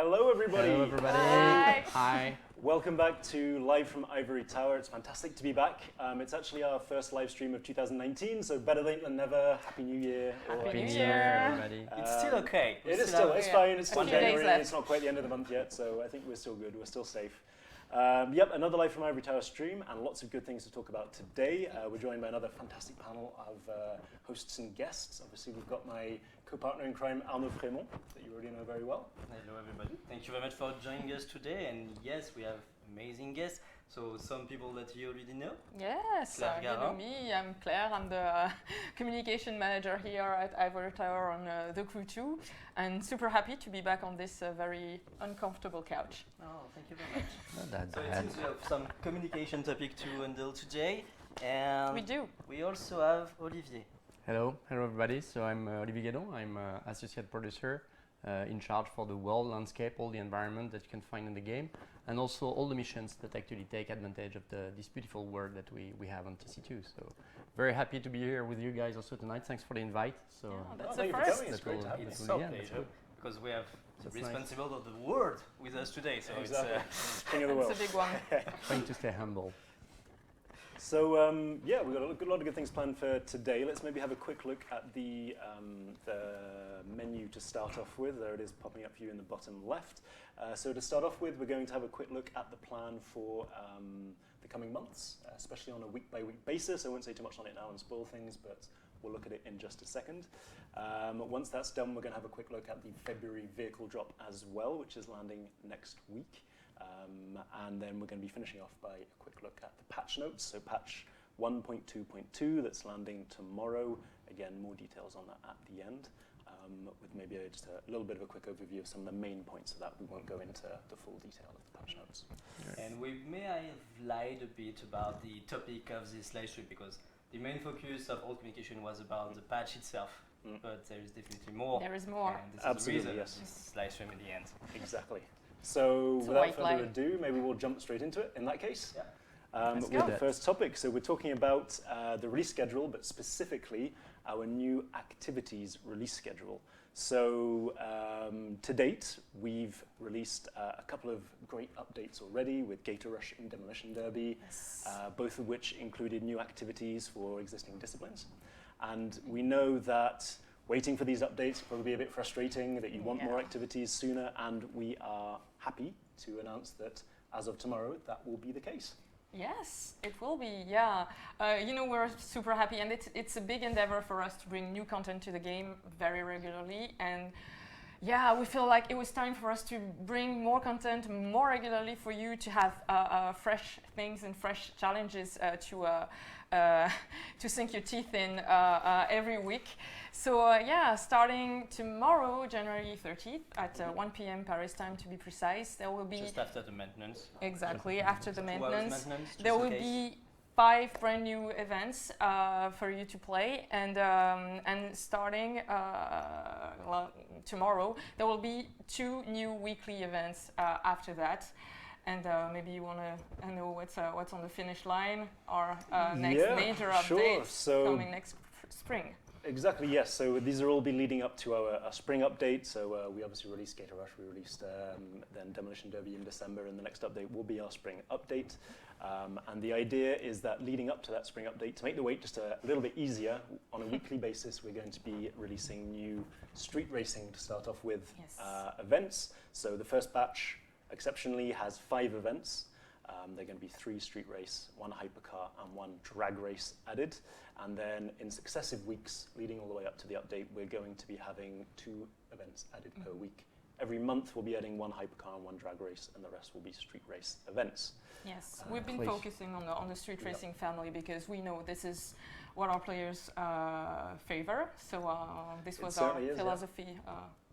Hello, everybody. Hello, everybody. Hi. Hi. Welcome back to Live from Ivory Tower. It's fantastic to be back. It's actually our first live stream of 2019, so better late than never. Happy New Year. Happy New Year, everybody. It's still okay. It is still, it's fine. It's still A few days January. left. It's not quite the end of the month yet, so I think we're still good. We're still safe. Yep, another Live from Ivory Tower stream, and lots of good things to talk about today. We're joined by another fantastic panel of hosts and guests. Obviously, we've got my co-partner in crime, Arnaud Frémont, that you already know very well. Hello everybody. Thank you very much for joining us today. And yes, we have amazing guests. So some people that you already know. Yes, Claire you know Garand. me, I'm Claire, I'm the communication manager here at Ivory Tower on the crew too, and super happy to be back on this very uncomfortable couch. Oh, thank you very much. Not that So it bad. seems we have some communication topic to handle today. And We do. we also have Olivier. Hello, everybody. So I'm Olivier Guédon. I'm associate producer in charge for the world landscape, all the environment that you can find in the game, and also all the missions that actually take advantage of this beautiful world that we have on TC2. So very happy to be here with you guys also tonight. Thanks for the invite. So Yeah, that's thank the you for first. coming. It's great to have you. It's That's so really- yeah, that's pleasure good. because we have the That's nice. responsible of the world with us today. So Exactly. it's King of the world. It's a big one. Trying to stay humble. So yeah, we've got a lot of good things planned for today. Let's maybe have a quick look at the menu to start off with. There it is popping up for you in the bottom left. So to start off with, we're going to have a quick look at the plan for the coming months, especially on a week-by-week basis. I won't say too much on it now and spoil things, but we'll look at it in just a second. Once that's done, we're going to have a quick look at the February vehicle drop as well, which is landing next week. And then we're going to be finishing off by a quick look at the patch notes. So patch 1.2.2 that's landing tomorrow. Again, more details on that at the end, with maybe just a little bit of a quick overview of some of the main points of that. We won't go into the full detail of the patch notes. And we may have lied a bit about the topic of this live stream because the main focus of all communication was about the patch itself. But there is definitely more. There is more. And this Absolutely, is the reason yes. this live stream in the end. Exactly. So It's a without white further lie. ado, maybe we'll jump straight into it in that case. Yeah. Let's With go. the first topic. So we're talking about the release schedule, but specifically our new activities release schedule. So to date, we've released a couple of great updates already with Gator Rush and Demolition Derby, Yes. both of which included new activities for existing disciplines. And we know that waiting for these updates will probably be a bit frustrating, that you want more Yeah. activities sooner, and we are happy to announce that as of tomorrow, that will be the case. Yes, it will be, yeah. You know, we're super happy, and it's a big endeavor for us to bring new content to the game very regularly. And yeah, we feel like it was time for us to bring more content more regularly for you to have fresh things and fresh challenges to sink your teeth in every week. So yeah, starting tomorrow, January 30th at 1 p.m. Paris time to be precise, there will be Just after the maintenance. exactly after the 2 hours maintenance. maintenance, There just will in case. be 5 brand new events for you to play, and starting tomorrow, there will be 2 new weekly events after that. And maybe you want to know what's on the finish line, or next Yeah, major sure. update So- coming next spring. Exactly, yes. So these are all be leading up to our spring update. So we obviously released Gator Rush, we released then Demolition Derby in December, and the next update will be our spring update. And the idea is that leading up to that spring update, to make the wait just a little bit easier, on a weekly basis, we're going to be releasing new street racing to start off with Yes. events. So the first batch, exceptionally, has 5 events. They're going to be 3 street race, 1 hypercar, and 1 drag race added. And then in successive weeks, leading all the way up to the update, we're going to be having 2 events added per week. Every month, we'll be adding 1 hypercar and 1 drag race, and the rest will be street race events. Yes, we've been Please. focusing on the street Yep. racing family because we know this is what our players favor. So this It was our certainly is, yeah. philosophy.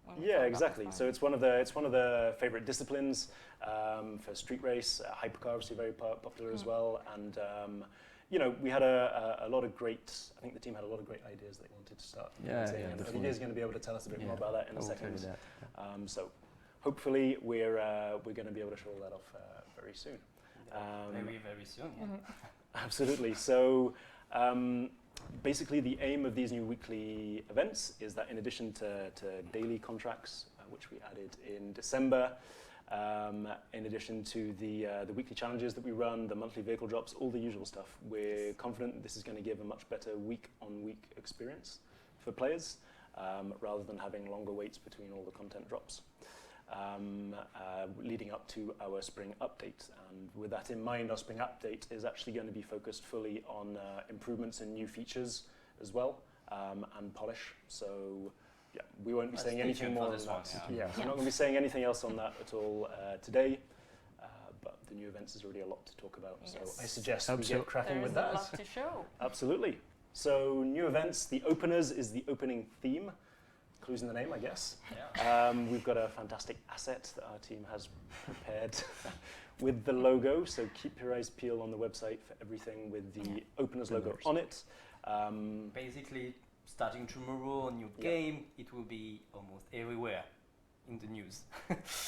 When we Yeah, thought about exactly. the So it's one of the favorite disciplines for street race. Hypercar, obviously, very popular as well. And you know, we had a lot of great. I think the team had a lot of great ideas they wanted to start. Yeah, using, yeah, and definitely. Olivier's going to be able to tell us a bit more about that in I a will tell you second. that. So hopefully we're going to be able to show all that off very soon. Very, very soon. Yeah. Absolutely. So basically the aim of these new weekly events is that in addition to daily contracts, which we added in December. In addition to the weekly challenges that we run, the monthly vehicle drops, all the usual stuff. We're confident this is going to give a much better week-on-week experience for players, rather than having longer waits between all the content drops, leading up to our spring update. And with that in mind, our spring update is actually going to be focused fully on improvements and new features as well, and polish. So yeah, we won't be saying anything more than that. Yeah, we're not going to be saying anything else on that at all today. But the new events is already a lot to talk about. Yes. So I suggest we get cracking with that. There's a lot to show. Absolutely. So new events, the openers is the opening theme. Clues in the name, I guess. Yeah. We've got a fantastic asset that our team has prepared with the logo. So keep your eyes peeled on the website for everything with the openers logo on it. Basically, starting tomorrow on your game, it will be almost everywhere in the news.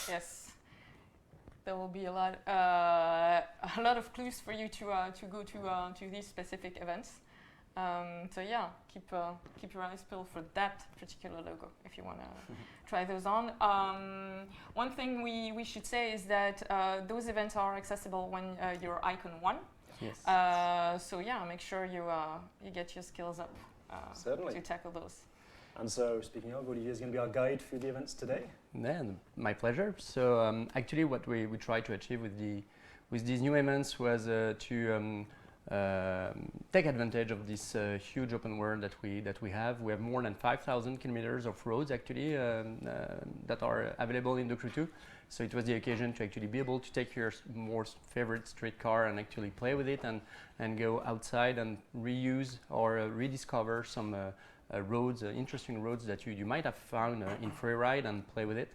Yes, there will be a lot of clues for you to go to these specific events. So yeah, keep your eyes peeled for that particular logo if you want to try those on. One thing we should say is that those events are accessible when you're Icon 1. Yes. So yeah, make sure you get your skills up to tackle those. And so, speaking of, Olivier is going to be our guide through the events today. Yeah, my pleasure. So actually, what we try to achieve with these new events was to take advantage of this huge open world that we have. We have more than 5,000 kilometers of roads actually that are available in the Crew 2. So it was the occasion to actually be able to take your most favorite street car and actually play with it and go outside and reuse or rediscover some roads, interesting roads that you might have found in freeride and play with it.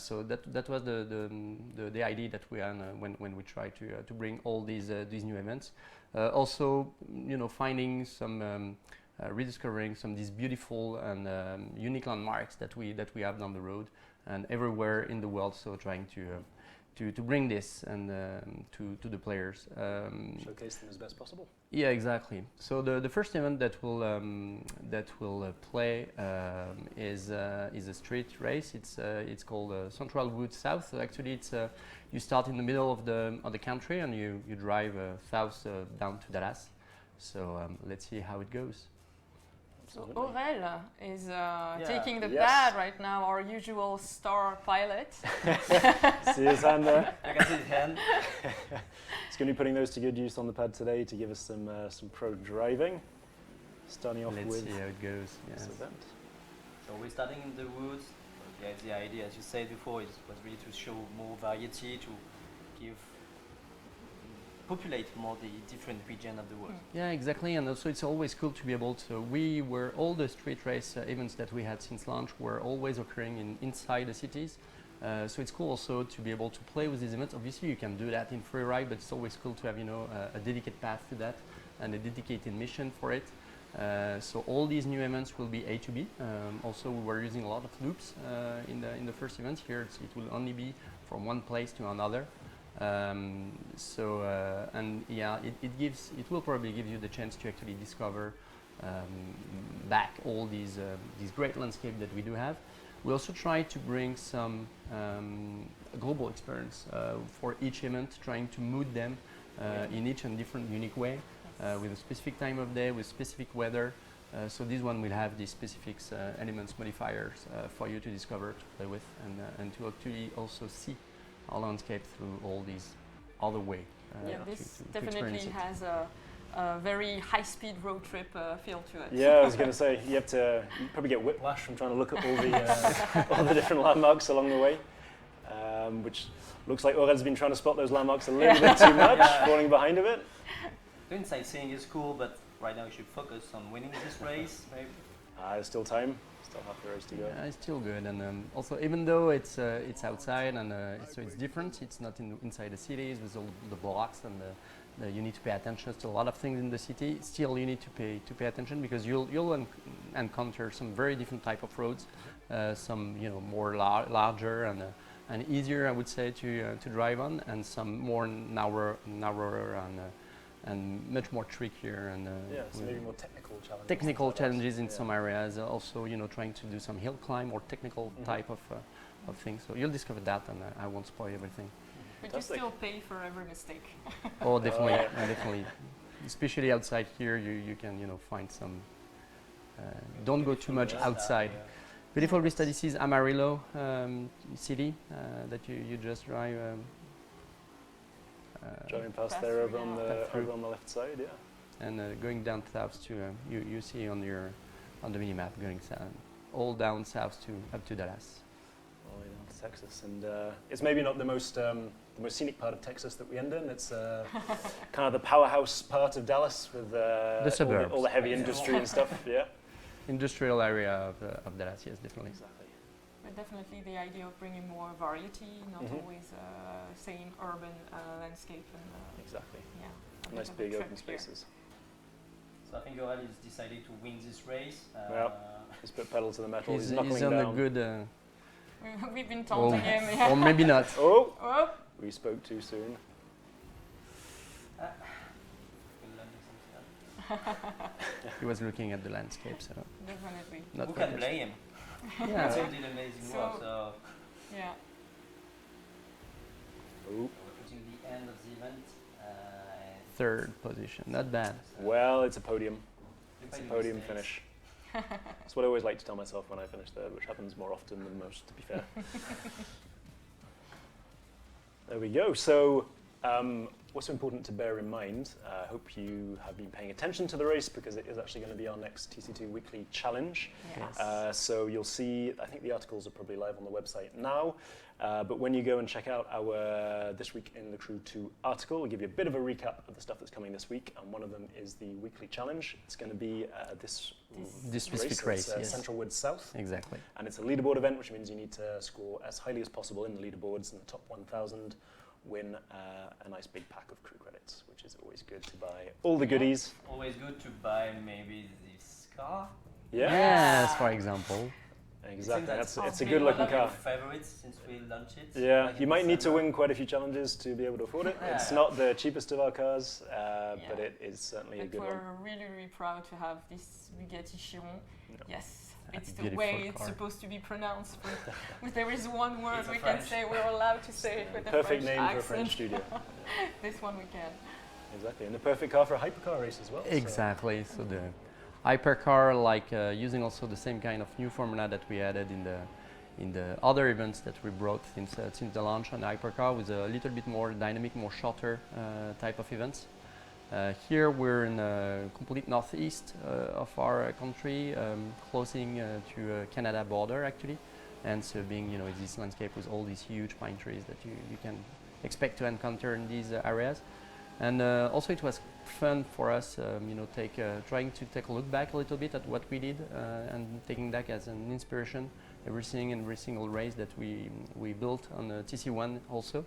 So that was the idea that we had when we try to bring all these new events. Also, finding some rediscovering some of these beautiful and unique landmarks that we have down the road and everywhere in the world. So trying to bring this and to the players. Showcase them as best possible. Yeah, exactly. So the first event that will play is a street race. It's called Central Wood South. So actually, it's you start in the middle of the country and you drive south down to Dallas. So let's see how it goes. So Aurel is taking the pad right now, our usual star pilot. See his hand there? I can see his hand. He's going to be putting those to good use on the pad today to give us some pro driving. Starting off Let's with see how it goes. this Yes. event. So we're starting in the woods. The idea, as you said before, was really to show more variety, to populate more the different region of the world. Yeah, exactly, and also it's always cool to be able to. All the street race events that we had since launch were always occurring inside the cities. So it's cool also to be able to play with these events. Obviously, you can do that in freeride, but it's always cool to have a dedicated path to that and a dedicated mission for it. So all these new events will be A to B. Also, we were using a lot of loops in the first event. Here, it will only be from one place to another. It will probably give you the chance to actually discover back all these great landscapes that we do have. We also try to bring some global experience for each event, trying to mood them in each and different unique way, with a specific time of day, with specific weather. So this one will have these specific elements modifiers for you to discover, to play with, and to actually also see our landscape through all these other way. This definitely has a very high-speed road trip feel to it. Yeah, I was going to say you probably get whiplash from trying to look at all the different landmarks along the way, which looks like Aurel's been trying to spot those landmarks a little bit too much, falling behind a bit. Doing sightseeing is cool, but right now you should focus on winning this race. Maybe. There's still time. Still half the race to go. Yeah, it's still good, and also even though it's outside and so it's different, it's not inside the cities with all the blocks and you need to pay attention to a lot of things in the city. Still, you need to pay attention because you'll encounter some very different type of roads, some more larger and easier, I would say, to drive on, and some more narrower and much more trickier and so maybe more technical challenges. technical like that. challenges in some areas. Also, trying to do some hill climb or technical type of things. So you'll discover that, and I won't spoil everything. But you Fantastic. still pay for every mistake. Oh, definitely, yeah. definitely. Especially outside here, you can find some. Don't go too much outside. Beautiful vista. This is Amarillo city that you just drive. Driving past Pass there through, over on yeah. the Pass through. over on the left side, yeah. And going down south to you see on the mini map going all down south to up to Dallas. All the way down to Texas, and it's maybe not the most scenic part of Texas that we end in. It's kind of the powerhouse part of Dallas with suburbs. all the heavy industry and stuff. Yeah, Industrial area of Dallas, yes, definitely. exactly. But definitely the idea of bringing more variety, not Mhm. always same urban landscape and Exactly. yeah. a Nice bit of a big trip open here. spaces. So I think Aurel is decided to win this race. Yeah. He's put pedal to the metal. He's, He's knuckling on down. a good. We've been Or, taunting him. Yeah. or maybe not. Oh, Oh, we spoke too soon. We're learning some stuff. He was looking at the landscape, so definitely. not Who can focused. blame him? Yeah. Tim did amazing work, So- so Yeah. Oh, we're putting the end of the event. Third position, not bad. well, it's a podium. It's a Despite podium mistakes. finish. That's what I always like to tell myself when I finish third, which happens more often than most, to be fair. There we go. So, what's important to bear in mind, I hope you have been paying attention to the race because it is actually going to be our next TC2 weekly challenge. Yes. So you'll see, I think the articles are probably live on the website now, but when you go and check out our This Week in the Crew 2 article, we'll give you a bit of a recap of the stuff that's coming this week, and one of them is the weekly challenge. It's going to be this specific so race, it's, yes. Central Woods South, Exactly. and it's a leaderboard event, which means you need to score as highly as possible in the leaderboards, in the top 1,000, win a nice big pack of crew credits, which is always good to buy all the Yeah. goodies. Always good to buy maybe this car. Yeah, Yes, for example. exactly. It's It's a been good one looking of car. Favorites since we launched it. Yeah, like you in might need to December. win quite a few challenges to be able to afford it. It's Yeah. not the cheapest of our cars, but Yeah. it is certainly a But good we're one. really, really proud to have this Bugatti Chiron. Yeah. Yes, A it's the beautiful way it's car. supposed to be pronounced. But there is one word It's a we can French. say, we're allowed to say it with a Perfect French name accent. for a French studio. This one we can. Exactly, and the perfect car for a hypercar race as well. so- Exactly. So the hypercar, like using also the same kind of new formula that we added in the other events that we brought since the launch on the hypercar, with a little bit more dynamic, more shorter type of events. Here we're in the complete northeast of our country, closing to Canada border actually, and so being this landscape with all these huge pine trees that you can expect to encounter in these areas. And also it was fun for us, trying to take a look back a little bit at what we did and taking that as an inspiration. Every single race that we built on the TC1 also.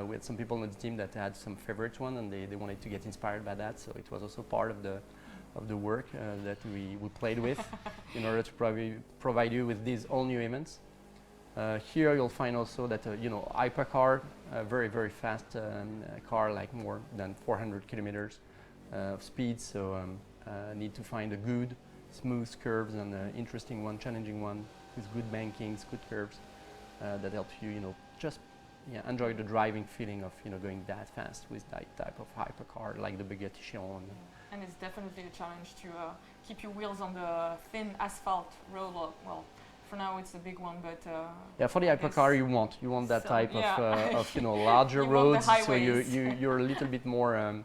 We had some people on the team that had some favorite one, and they wanted to get inspired by that. So it was also part of the work that we played with in order to provide you with these all new events. Here you'll find also that hypercar, very very fast car, like more than 400 kilometers of speed. So need to find a good smooth curves and interesting one, challenging one with good bankings, good curves that help you just enjoy the driving feeling of going that fast with that type of hypercar like the Bugatti Chiron. And it's definitely a challenge to keep your wheels on the thin asphalt road. Well, for now it's a big one, but Yeah, for the I guess hypercar you want that so, type yeah. of larger You want the roads, so highways. you're a little bit more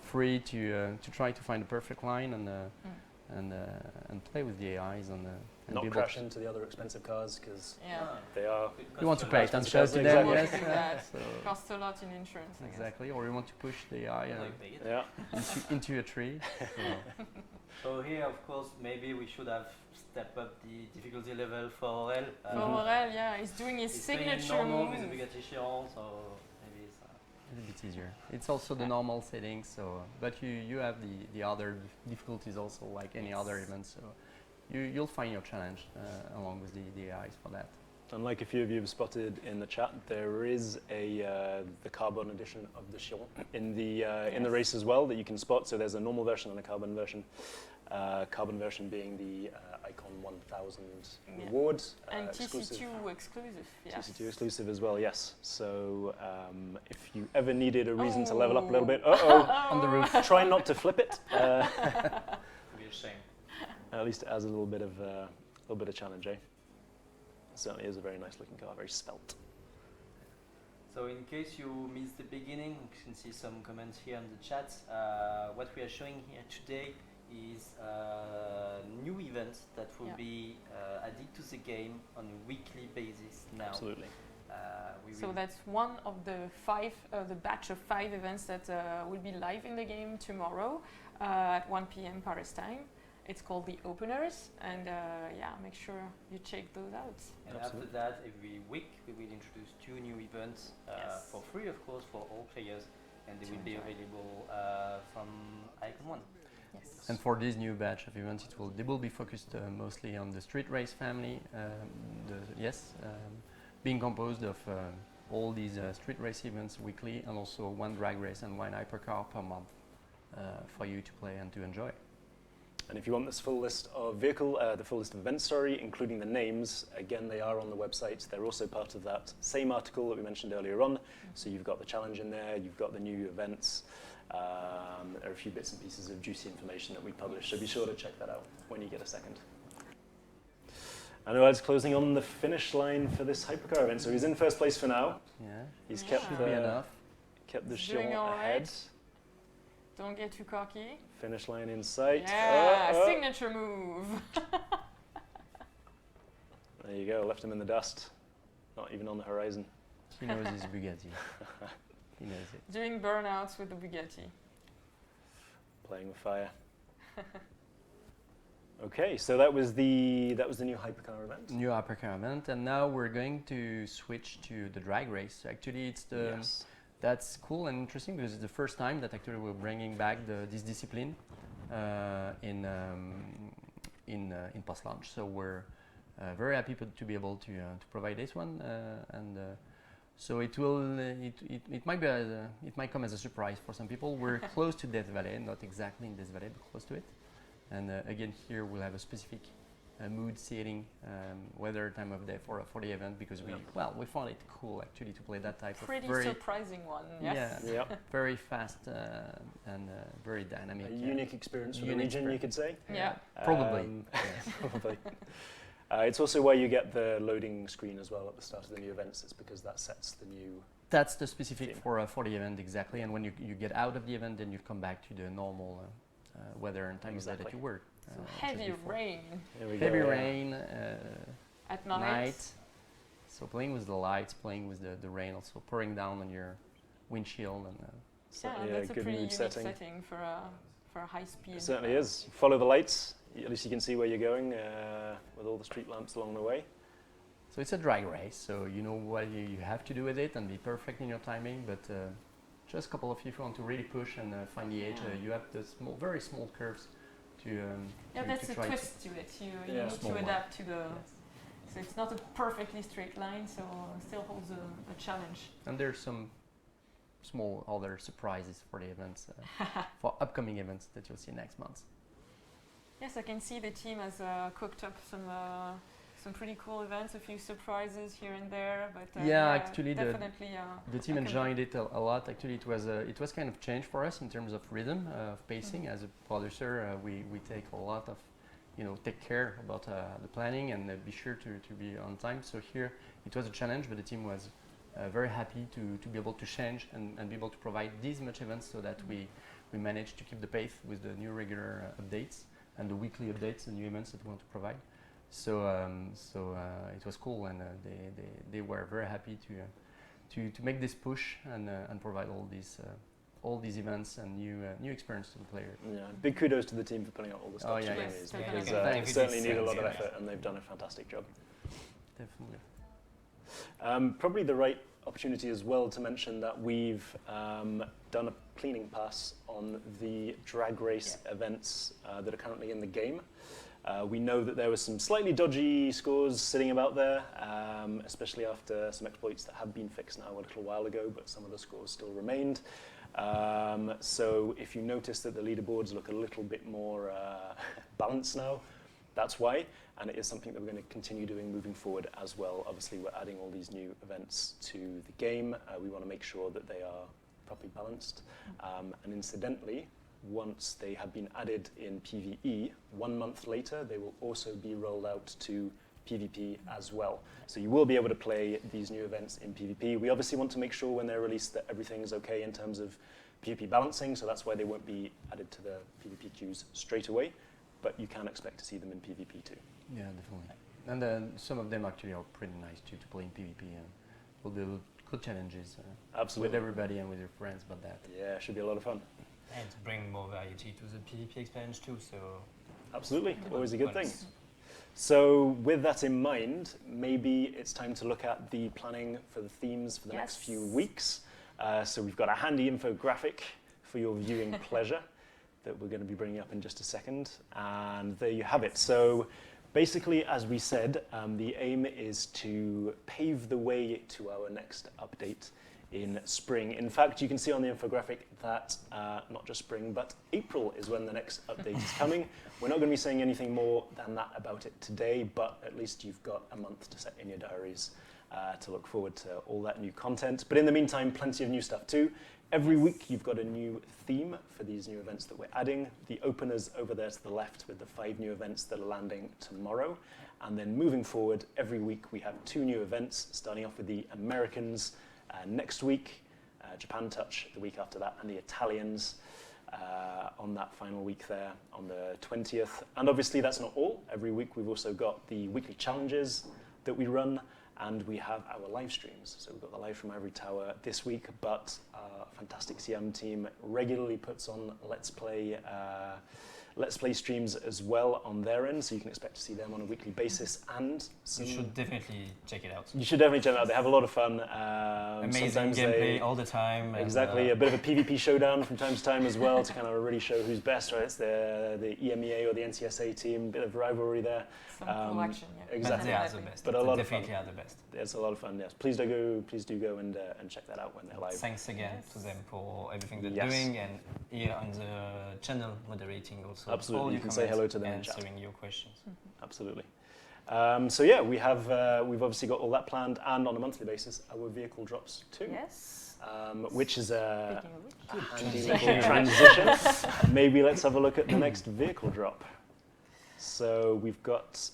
free to try to find the perfect line and play with the AIs and Not be able crash to- into the other expensive cars because yeah, they are. You want to Cost a pay lot. attention to them, Exactly. yes. Yeah. So costs a lot in insurance. I guess. exactly, or you want to push the AI Like pay it. Yeah. into a tree. So here, of course, maybe we should have stepped up the difficulty level for Aurel. For Morel, yeah, he's doing his He's playing signature normal move. with the Bugatti Chiron, so maybe it's A bit easier. It's also the normal settings, so but you have the other difficulties also like any other Yes. event. So you'll find your challenge along with the AIs for that. And like a few of you have spotted in the chat, there is the carbon edition of the Chiron in the race as well that you can spot. So there's a normal version and a carbon version. Carbon version being the Icon 1000 reward. And exclusive. TC2 exclusive, yes. TC2 exclusive as well, yes. So if you ever needed a reason to level up a little bit, on the roof, try not to flip it. Be a shame. At least it has a little bit of challenge, eh? It certainly is a very nice looking car, very svelte. So in case you missed the beginning, you can see some comments here in the chat. What we are showing here today is a new event that will be added to the game on a weekly basis now. Absolutely. So that's one of the batch of 5 events that will be live in the game tomorrow at 1 p.m. Paris time. It's called the Openers, and make sure you check those out. And after that, every week we will introduce 2 new events for free, of course, for all players, and they will be available from Icon 1. Yes. And for this new batch of events, they will be focused mostly on the street race family. Being composed of all these street race events weekly, and also 1 drag race and 1 hypercar per month for you to play and to enjoy. And if you want this full list of the full list of events, including the names, again, they are on the website. They're also part of that same article that we mentioned earlier on. So you've got the challenge in there, you've got the new events. There are a few bits and pieces of juicy information that we publish, so be sure to check that out when you get a second. I know Ed's closing on the finish line for this hypercar event, so he's in first place for now. Yeah, He's kept the Chiron ahead. Don't get too cocky. Finish line in sight. Yeah, signature move. There you go, left him in the dust. Not even on the horizon. He knows his Bugatti. He knows it. Doing burnouts with the Bugatti. Playing with fire. Okay, so that was the new hypercar event. New hypercar event, and now we're going to switch to the drag race. Actually, that's cool and interesting because it's the first time that actually we're bringing back this discipline in post-launch. So we're very happy to be able to provide this one, and so it might come as a surprise for some people. We're close to Death Valley, not exactly in Death Valley, but close to it. And again, here we'll have a specific mood setting, weather, time of day for the event, because we found it cool actually to play that type of pretty surprising one. Yes. Yeah, very fast and very dynamic. A unique experience for the region, you could say. Yeah, probably. Probably. It's also where you get the loading screen as well at the start of the new events. It's because that sets the new. That's the specific for the event, exactly. And when you get out of the event, then you come back to the normal weather and time of day that you were. So heavy rain. Heavy rain at night. So playing with the lights, playing with the rain, also pouring down on your windshield, and that's a good pretty mood unique setting for a high speed. It certainly is. Follow the lights. At least you can see where you're going with all the street lamps along the way. So it's a drag race, so you know what you have to do with it and be perfect in your timing, but just a couple of you if you want to really push and find the edge, you have the very small curves to that's to a twist to it. You need to adapt to the. So it's not a perfectly straight line, so it still holds a challenge. And there's some small other surprises for the events, for upcoming events that you'll see next month. Yes, I can see the team has cooked up some pretty cool events, a few surprises here and there. But actually, definitely the team enjoyed it a lot. Actually, it was kind of change for us in terms of rhythm of pacing. As a producer, we take a lot of take care about the planning and be sure to be on time. So here it was a challenge, but the team was very happy to be able to change and be able to provide these much events so that we managed to keep the pace with the new regular updates and the weekly updates and new events that we want to provide. So it was cool, and they were very happy to make this push and provide all these events and new experience to the player. Yeah, big kudos to the team for putting out all the stuff. Because they certainly need a lot of effort, and they've done a fantastic job. Definitely. Probably the right opportunity as well to mention that we've done a cleaning pass on the drag race events that are currently in the game. We know that there were some slightly dodgy scores sitting about there, especially after some exploits that have been fixed now a little while ago, but some of the scores still remained. So if you notice that the leaderboards look a little bit more balanced now, that's why, and it is something that we're going to continue doing moving forward as well. Obviously, we're adding all these new events to the game. We want to make sure that they are properly balanced. And incidentally, once they have been added in PvE, 1 month later, they will also be rolled out to PvP as well. So you will be able to play these new events in PvP. We obviously want to make sure when they're released that everything is okay in terms of PvP balancing, so that's why they won't be added to the PvP queues straight away, but you can expect to see them in PvP too. Yeah, definitely. And then some of them actually are pretty nice too to play in PvP, and will do good challenges Absolutely. with everybody and with your friends about that. Yeah, it should be a lot of fun. And to bring more variety to the PvP experience too, so... Absolutely, always a good thing. So with that in mind, maybe it's time to look at the planning for the themes for the next few weeks. So we've got a handy infographic for your viewing pleasure that we're going to be bringing up in just a second. And there you have it. So basically, as we said, the aim is to pave the way to our next update in spring. In fact, you can see on the infographic that not just spring, but April is when the next update is coming. We're not going to be saying anything more than that about it today, but at least you've got a month to set in your diaries to look forward to all that new content. But in the meantime, plenty of new stuff too. Every week you've got a new theme for these new events that we're adding. The opener's over there to the left with the 5 new events that are landing tomorrow. And then moving forward, every week we have 2 new events, starting off with the Americans next week, Japan Touch the week after that, and the Italians on that final week there on the 20th. And obviously that's not all. Every week we've also got the weekly challenges that we run, and we have our live streams. So we've got the live from Ivory Tower this week, but our fantastic CM team regularly puts on Let's Play streams as well on their end, so you can expect to see them on a weekly basis. And you should definitely check it out. You should definitely check it out. They have a lot of fun. Amazing gameplay all the time. Exactly, a bit of a PvP showdown from time to time as well to kind of really show who's best. Right, it's the EMEA or the NCSA team. Bit of rivalry there. Some cool action, yeah. Exactly. But they are the best. But a lot of fun. Definitely are the best. It's a lot of fun. Yes, please do go and check that out when they're live. Thanks again to them for everything they're doing, and here on the channel moderating also. Absolutely, you can say hello to them and answering your questions. Absolutely. So yeah, we've obviously got all that planned, and on a monthly basis, our vehicle drops too. Yes. Which is a handy little transition. Maybe let's have a look at the next vehicle drop. So we've got.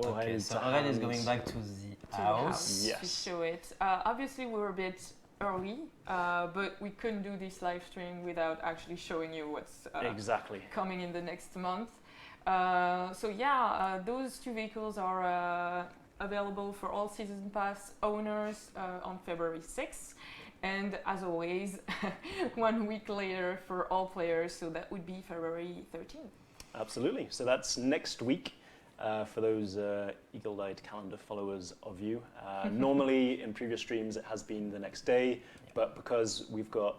Okay, so Aurel is going back to the house. Yes. To show it. Obviously, we were a bit early, but we couldn't do this live stream without actually showing you what's exactly coming in the next month. So yeah, those 2 vehicles are available for all Season Pass owners on February 6th. And as always, 1 week later for all players, so that would be February 13th. Absolutely. So that's next week. For those eagle-eyed calendar followers of you. Normally in previous streams it has been the next day, but because we've got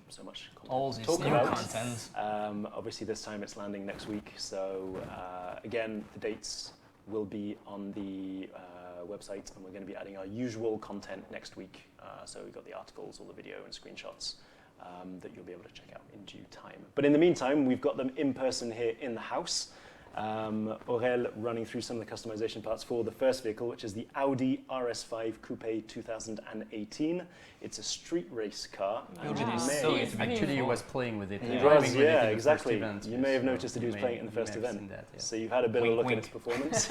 so much all content this to new talk about, content. Obviously this time it's landing next week, so again the dates will be on the website, and we're going to be adding our usual content next week. So we've got the articles, all the video and screenshots that you'll be able to check out in due time. But in the meantime, we've got them in person here in the house. Aurel running through some of the customization parts for the first vehicle, which is the Audi RS5 Coupe 2018. It's a street race car. Actually, he was playing with it. He was, yeah, exactly. Event, you may have noticed that he was playing it in the first event. That, yeah. So you've had a bit of a look at its performance.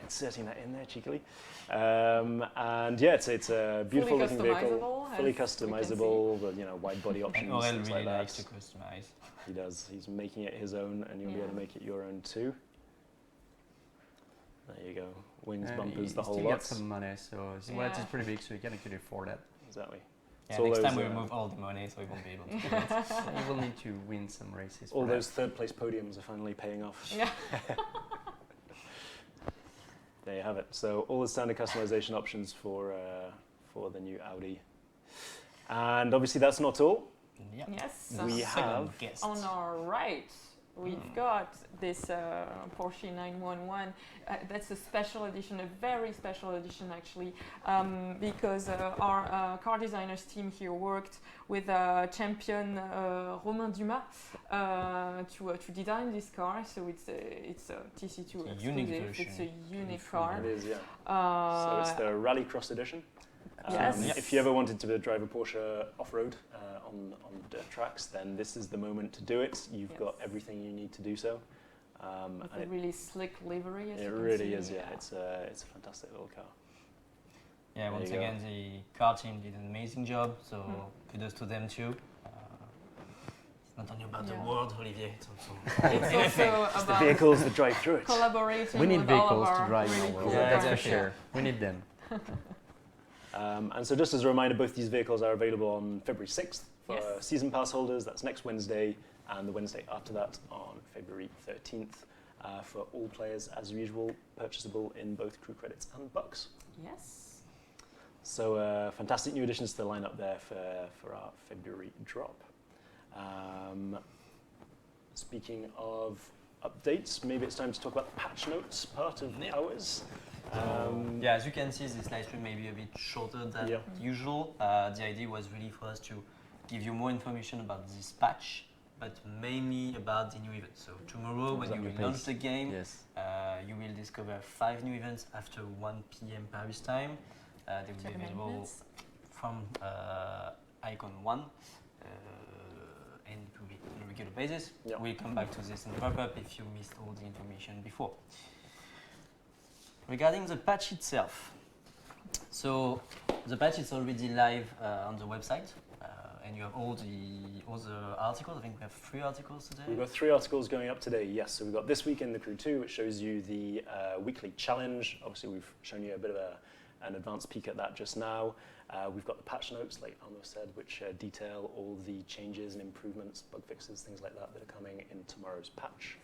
Inserting that in there cheekily. And yeah, it's a beautiful looking vehicle, fully customizable, with wide body options. Aurel really like likes to customize. He does. He's making it his own, and you'll be able to make it your own too. There you go. Wings, bumpers, the whole lot. He got some money, so his wallet is pretty big, so he can actually afford that. Exactly. Yeah, next time we remove all the money, so we won't be able to do it. He will need to win some races. All those third place podiums are finally paying off. Yeah. There you have it. So all the standard customization options for the new Audi. And obviously that's not all. Yep. Yes. We have on our right, we've got this Porsche 911. That's a special edition, a very special edition actually, because our car designers team here worked with champion Romain Dumas to design this car. So it's a TC2 It's a unique exclusive. version. It's a unique car. It is, yeah. So it's the Rallycross edition. Yes. If you ever wanted to drive a Porsche off-road on dirt tracks, then this is the moment to do it. You've got everything you need to do so. With a really slick livery. As it you can really see. is, yeah. It's a fantastic little car. Yeah, There once you go. again, the car team did an amazing job, so kudos to them too. It's not only about the world, Olivier, it's also It's also It's the about vehicles that drive through it. collaborating We need with all of vehicles to our drive really in our cool world. Yeah, That's cars. for sure. We need them. And so just as a reminder, both these vehicles are available on February 6th for Yes. season pass holders. That's next Wednesday, and the Wednesday after that on February 13th for all players, as usual, purchasable in both crew credits and bucks. Yes. So fantastic new additions to the lineup there for our February drop. Speaking of updates, maybe it's time to talk about the patch notes part of ours. yeah, as you can see, this live stream may be a bit shorter than usual. The idea was really for us to give you more information about this patch, but mainly about the new events. So tomorrow, when you will launch the game, Yes. you will discover 5 new events after 1 p.m. Paris time. They will be available from Icon 1. And it will be on a regular basis. We'll come back to this in pop-up if you missed all the information before. Regarding the patch itself, so the patch is already live on the website, and you have all the articles. I think we have 3 articles today. We've got 3 articles going up today, yes. So we've got This Week in the Crew 2, which shows you the weekly challenge. Obviously, we've shown you a bit of an advanced peek at that just now. We've got the patch notes, like Arno said, which detail all the changes and improvements, bug fixes, things like that are coming in tomorrow's patch.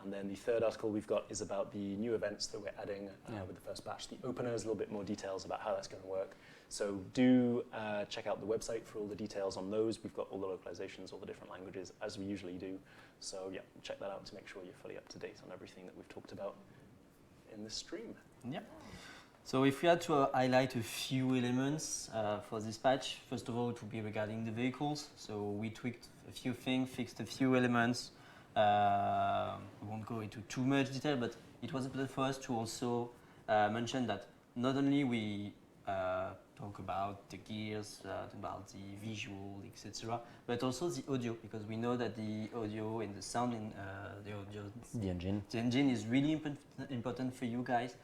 And then the 3rd article we've got is about the new events that we're adding with the first batch. The openers, a little bit more details about how that's going to work. So do check out the website for all the details on those. We've got all the localizations, all the different languages, as we usually do. So yeah, check that out to make sure you're fully up to date on everything that we've talked about in this stream. Yeah. So if we had to highlight a few elements for this patch, first of all, it would be regarding the vehicles. So we tweaked a few things, fixed a few elements. We won't go into too much detail, but it was important for us to also mention that not only we talk about the gears, about the visual, etc., but also the audio, because we know that the audio and the sound in The engine is really important for you guys.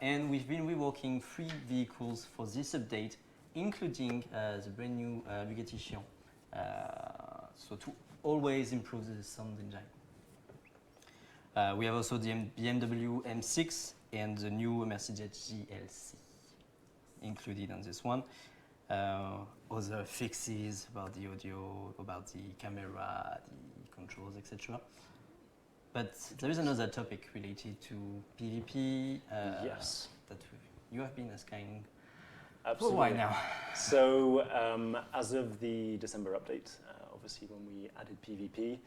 And we've been reworking 3 vehicles for this update, including the brand new Bugatti Chiron. So to always improve the sound engine. We have also the BMW M6 and the new Mercedes GLC included on this one. Other fixes about the audio, about the camera, the controls, etc. But there is another topic related to PvP Yes. that you have been asking Absolutely. for a while now. So as of the December update, obviously when we added PvP,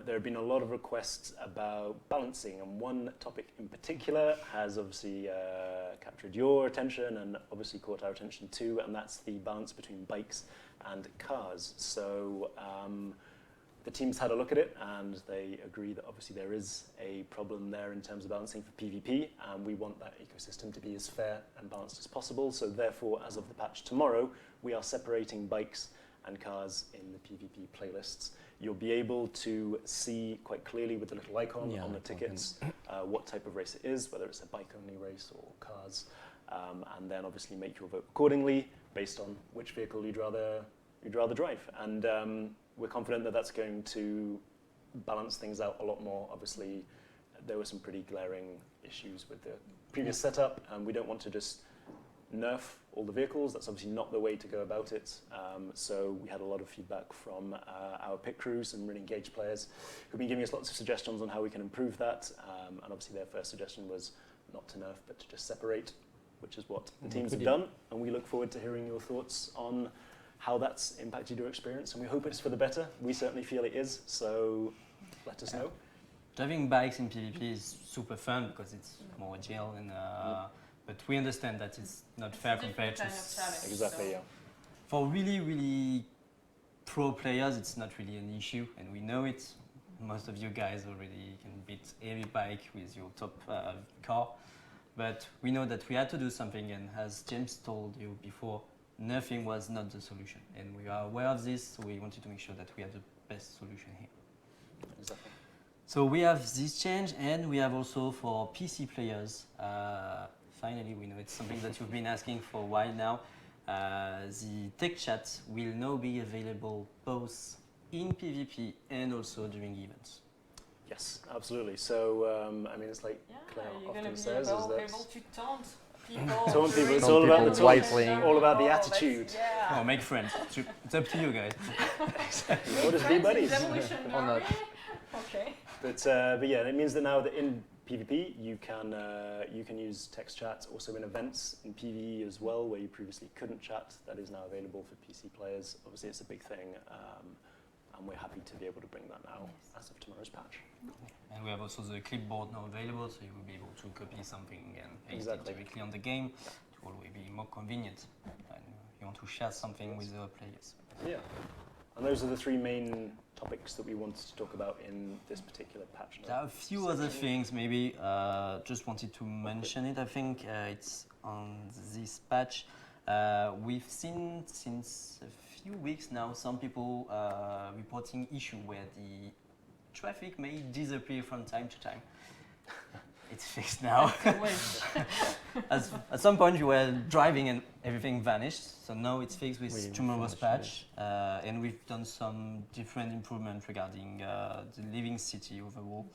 there have been a lot of requests about balancing, and one topic in particular has obviously captured your attention and obviously caught our attention too, and that's the balance between bikes and cars. So the teams had a look at it and they agree that obviously there is a problem there in terms of balancing for PvP, and we want that ecosystem to be as fair and balanced as possible. So therefore, as of the patch tomorrow, we are separating bikes and cars in the PvP playlists. You'll be able to see quite clearly with the little icon on the tickets what type of race it is, whether it's a bike-only race or cars, and then obviously make your vote accordingly based on which vehicle you'd rather drive. And we're confident that that's going to balance things out a lot more. Obviously, there were some pretty glaring issues with the previous setup, and we don't want to just nerf all the vehicles. That's obviously not the way to go about it. So we had a lot of feedback from our pit crews and really engaged players who've been giving us lots of suggestions on how we can improve that. And obviously their first suggestion was not to nerf, but to just separate, which is what the teams have done. And we look forward to hearing your thoughts on how that's impacted your experience. And we hope it's for the better. We certainly feel it is. So let us know. Driving bikes in PvP is super fun because it's more agile, and but we understand that it's not fair compared to Exactly, yeah. for really pro players. It's not really an issue, and we know it. Most of you guys already can beat every bike with your top car, but we know that we had to do something, and as James told you before, nerfing was not the solution, and we are aware of this, so we wanted to make sure that we had the best solution here. Exactly. So we have this change, and we have also for PC players, finally we know it's something that you've been asking for a while now, the tech chat will now be available both in PvP and also during events. Yes, absolutely. So, I mean, it's like Claire you're going often to be says, able, is that able to taunt people. taunt people. It's Taunt all about people the while taunt. playing. All about the Oh, that's- attitude. Yeah. Oh, make friends. It's up to you guys. Or just be buddies. Or not. Okay. But yeah, it means that now that in PvP you can use text chat also in events in PvE as well, where you previously couldn't chat. That is now available for PC players. Obviously, it's a big thing, and we're happy to be able to bring that now as of tomorrow's patch. And we have also the clipboard now available, so you will be able to copy something and paste Exactly. it directly on the game. It will always be more convenient when you want to share something with the players. Yeah, and those are the three main topics that we wanted to talk about in this particular patch note. There are a few other things, maybe just wanted to mention it. I think it's on this patch. We've seen since a few weeks now some people reporting issue where the traffic may disappear from time to time. It's fixed now. At some point you were driving and everything vanished, so now it's fixed with tomorrow's patch, and we've done some different improvements regarding the living city overall,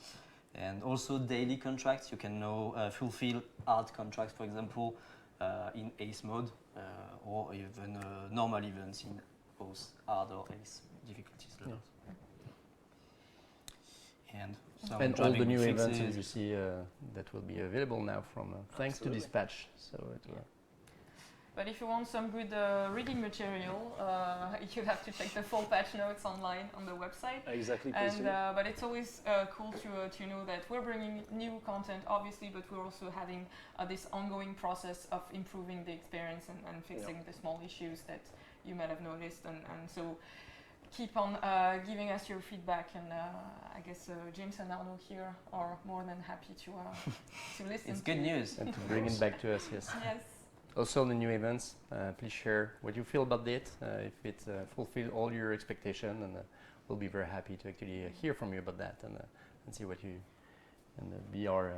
and also daily contracts. You can now fulfill hard contracts, for example, in ace mode, or even normal events in both hard or ace difficulties levels. And all the new fixes. events, as you see, that will be available now from thanks to this patch. So it will. But if you want some good reading material, you have to check the full patch notes online on the website. Exactly, please And do. but it's always cool to know that we're bringing new content, obviously, but we're also having this ongoing process of improving the experience and fixing the small issues that you might have noticed. And so keep on giving us your feedback, and I guess James and Arnaud here are more than happy to listen. It's good news. And to bring it back to us, yes. Yes. Also, the new events, please share what you feel about it, if it fulfills all your expectations, and we'll be very happy to actually hear from you about that and see what you, and be our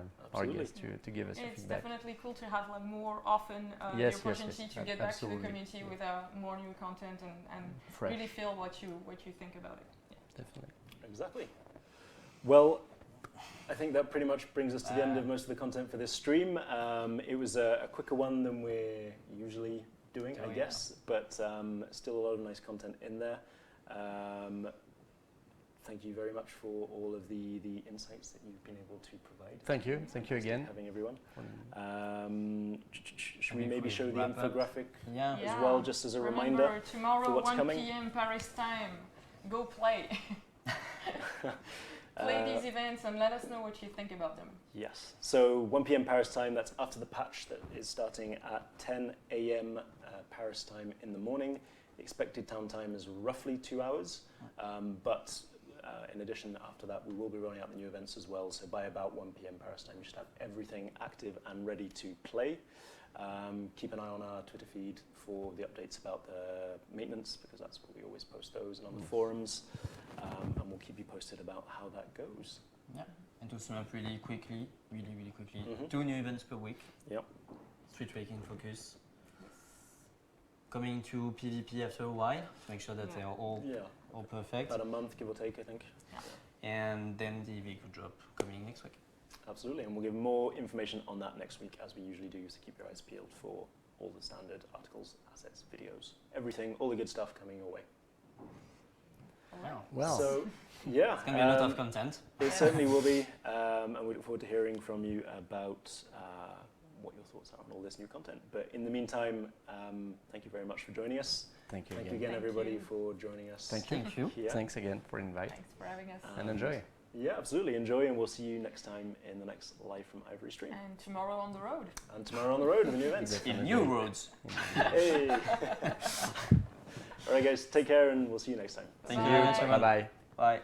guest to give us It's feedback. definitely cool to have more often the opportunity to get back to the community with more new content and Fresh. really feel what you think about it. Yeah. Definitely. Exactly. Well, I think that pretty much brings us to the end of most of the content for this stream. It was a quicker one than we're usually doing, I guess, but still a lot of nice content in there. Thank you very much for all of the insights that you've been able to provide. Thank you again. Having everyone. Should we maybe show the wrap up? infographic Yeah. as well, just as a Remember, reminder? tomorrow, for what's 1 coming? p.m. Paris time. Go play. Play these events and let us know what you think about them. Yes. So 1 p.m. Paris time, that's after the patch that is starting at 10 a.m. Paris time in the morning. The expected town time is roughly 2 hours, but in addition, after that, we will be rolling out the new events as well. So by about 1 p.m. Paris time, you should have everything active and ready to play. Keep an eye on our Twitter feed for the updates about the maintenance, because that's where we always post those, and on the forums. And we'll keep you posted about how that goes. Yeah. And to sum up really quickly, 2 new events per week. Yep. Street Racing focus. Coming to PvP after a while to make sure that they are all perfect. About a month, give or take, I think. And then the vehicle drop coming next week. Absolutely, and we'll give more information on that next week, as we usually do, so keep your eyes peeled for all the standard articles, assets, videos, everything, all the good stuff coming your way. Wow. Well, So, yeah. It's going to be a lot of content. It certainly will be, and we look forward to hearing from you about what your thoughts are on all this new content. But in the meantime, thank you very much for joining us. thank you Thank again. you again, Thank everybody, you. for joining us. Thank you. Thank you. Here. Thanks again for the invite, Thanks for having us. and enjoy. Yeah, absolutely. Enjoy, and we'll see you next time in the next Live from Ivory stream. And tomorrow on the road. And tomorrow on the road with the new events. In new roads. Hey. All right, guys, take care, and we'll see you next time. Thank Bye. you very much. Bye bye. Bye.